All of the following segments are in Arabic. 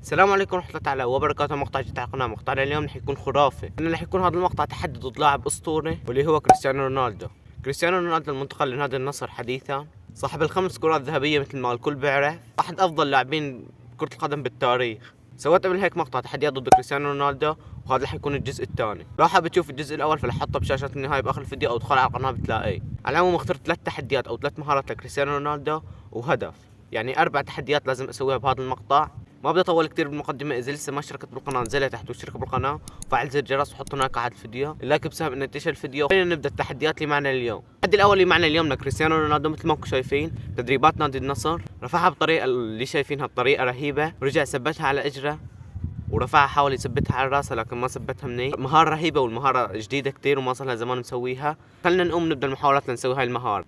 السلام عليكم ورحمة الله تعالى وبركاته. مقطع جديد على القناة. مقطعنا اليوم رح يكون خرافي، رح يكون هذا المقطع تحدي ضد لاعب أسطوري واللي هو كريستيانو رونالدو. كريستيانو رونالدو المنتقل لنادي النصر حديثا، صاحب الخمس كرات ذهبية مثل ما الكل بيعرف، أحد أفضل لاعبين كرة القدم بالتاريخ. سويت قبل هيك مقطع تحديات ضد كريستيانو رونالدو، وهذا رح يكون الجزء الثاني. لو حابب تشوف الجزء الأول فرح احطه بشاشة النهاية بآخر الفيديو، أو ادخل على القناة بتلاقيه. على العموم اخترت 3 تحديات أو 3 مهارات لكريستيانو رونالدو وهدف، يعني 4 تحديات لازم أسويها بهذا المقطع. ما بدي اطول كثير بالمقدمه. اذا لسه ما اشتركت بالقناه انزلها تحت واشترك بالقناه وفعل زر الجرس وحط هناك على الفيديو اللايك بسبب انه ينتشر الفيديو. خلينا نبدا التحديات اللي معنا اليوم. التحدي الاول اللي معنا اليوم لكريستيانو رونالدو مثل ما انكم شايفين تدريبات نادي النصر، رفعها بطريقه اللي شايفينها بطريقه رهيبه، ورجع ثبتها على اجره ورفعها، حاول يثبتها على راسها لكن ما ثبتها منيح. مهاره رهيبه والمهاره جديده كثير وما صار لها زمان مسويها. خلينا نقوم نبدا المحاولات لنسوي هاي المهاره.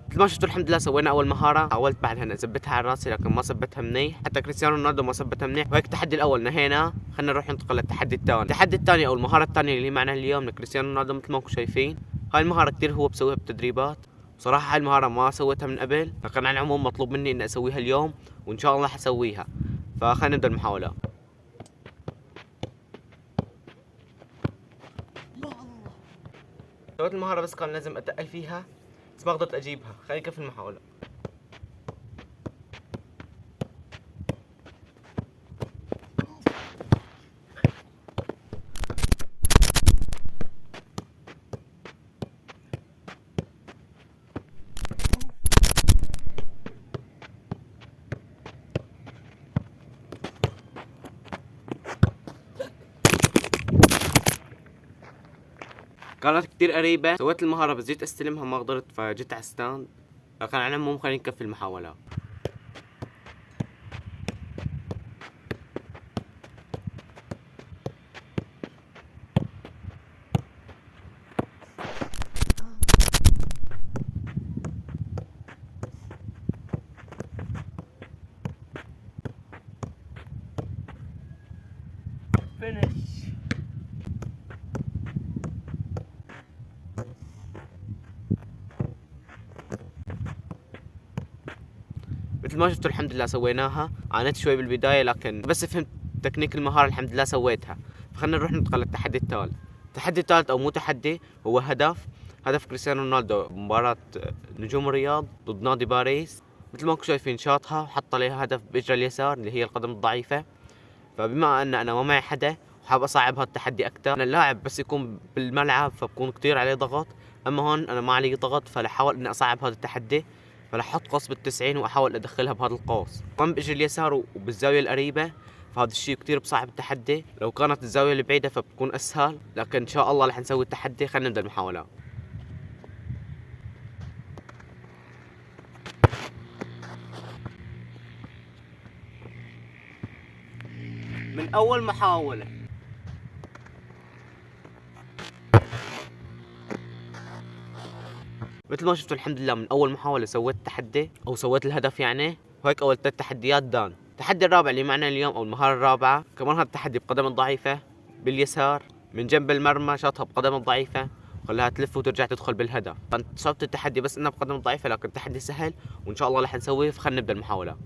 مثل ما شفتوا الحمد لله سوينا اول مهاره. حاولت بعدها ان اثبتها على راسي لكن ما ثبتها منيح، حتى كريستيانو رونالدو ما ثبتها منيح. وهيك التحدي الاول نهيناه. خلينا نروح ننتقل للتحدي الثاني. التحدي الثاني او المهاره الثانيه اللي معنا اليوم لكريستيانو رونالدو مثل ما انكم شايفين. هاي المهاره كثير هو بسويها بالتدريبات. بصراحه هاي المهاره ما سويتها من قبل، لكن على العموم مطلوب مني اني اسويها اليوم وان شاء الله حسويها. فخلينا نبدا المحاولة. سويت المهاره بس كان لازم اتقل فيها، بس ما قدرت اجيبها. خلينا نكمل المحاولة. كانت كتير قريبة. سويت المهارة بس جيت استلمها ما قدرت فجيت على ستاند. لكن على العموم خلينا نكفي المحاولة. فينيش. مثل ما شفتوا الحمد لله سويناها. عانيت شوي بالبداية لكن بس فهمت تكنيك المهارة الحمد لله سويتها. فخلنا نروح ننتقل للتحدي الثالث. التحدي الثالث او مو تحدي، هو هدف كريستيانو رونالدو بمباراة نجوم الرياض ضد نادي باريس. مثل ما انكم شايفين شاطها وحط عليها هدف باجره اليسار اللي هي القدم الضعيفة. فبما ان انا ما معي حدا وحاب اصعب هذا التحدي اكثر، انا اللاعب بس يكون بالملعب فبكون كثير عليه ضغط، اما هون انا ما علي ضغط، فرح احاول اني اصعب هذا التحدي. فرح احط قوس بال90 واحاول ادخلها بهذا القوس كمان باجر اليسار وبالزاويه القريبه. فهذا الشيء كثير بصعب التحدي. لو كانت الزاويه البعيده فبتكون اسهل، لكن ان شاء الله رح نسوي التحدي. خلينا نبدا المحاولات. من اول محاوله مثل ما شفتوا الحمد لله من اول محاوله سويت التحدي او سويت الهدف يعني. وهيك اول 3 تحديات دان. التحدي الرابع اللي معنا اليوم او المهاره الرابعه كمان هذا التحدي بقدم الضعيفه باليسار من جنب المرمى، شاطها بقدم الضعيفه وخلاها تلف وترجع تدخل بالهدف. كانت صعوبة التحدي بس انها بقدم الضعيفه، لكن التحدي سهل وان شاء الله رح نسويه. فخلنا نبدا المحاوله.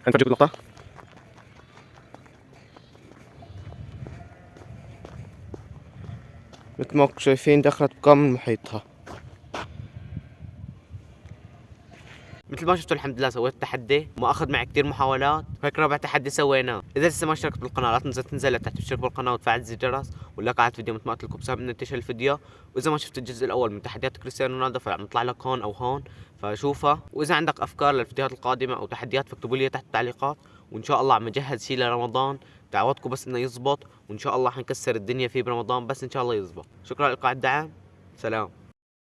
هنفرجيكم اللقطة. مثل ما شايفين دخلت بكامل محيطها. مثل ما شفتوا الحمد لله سويت تحدي وما اخذ معي كثير محاولات، هيك رابع تحدي سويناه. اذا لسه ما اشتركت بالقناه لا تنسى لتحت تشترك بالقناه وتفعل زر الجرس، ولا قاعد فيديو مثل ما قلت لكم بسبب انه انتشر الفيديو. واذا ما شفت الجزء الاول من تحديات كريستيانو رونالدو فعم يطلع لك هون او هون فشوفها. واذا عندك افكار للفيديوهات القادمه او تحديات فاكتبوا لي تحت التعليقات، وان شاء الله عم اجهز شيء لرمضان. دعواتكم بس انه يزبط، وان شاء الله حنكسر الدنيا فيه برمضان، بس ان شاء الله يزبط. شكرا لكم على الدعم، سلام.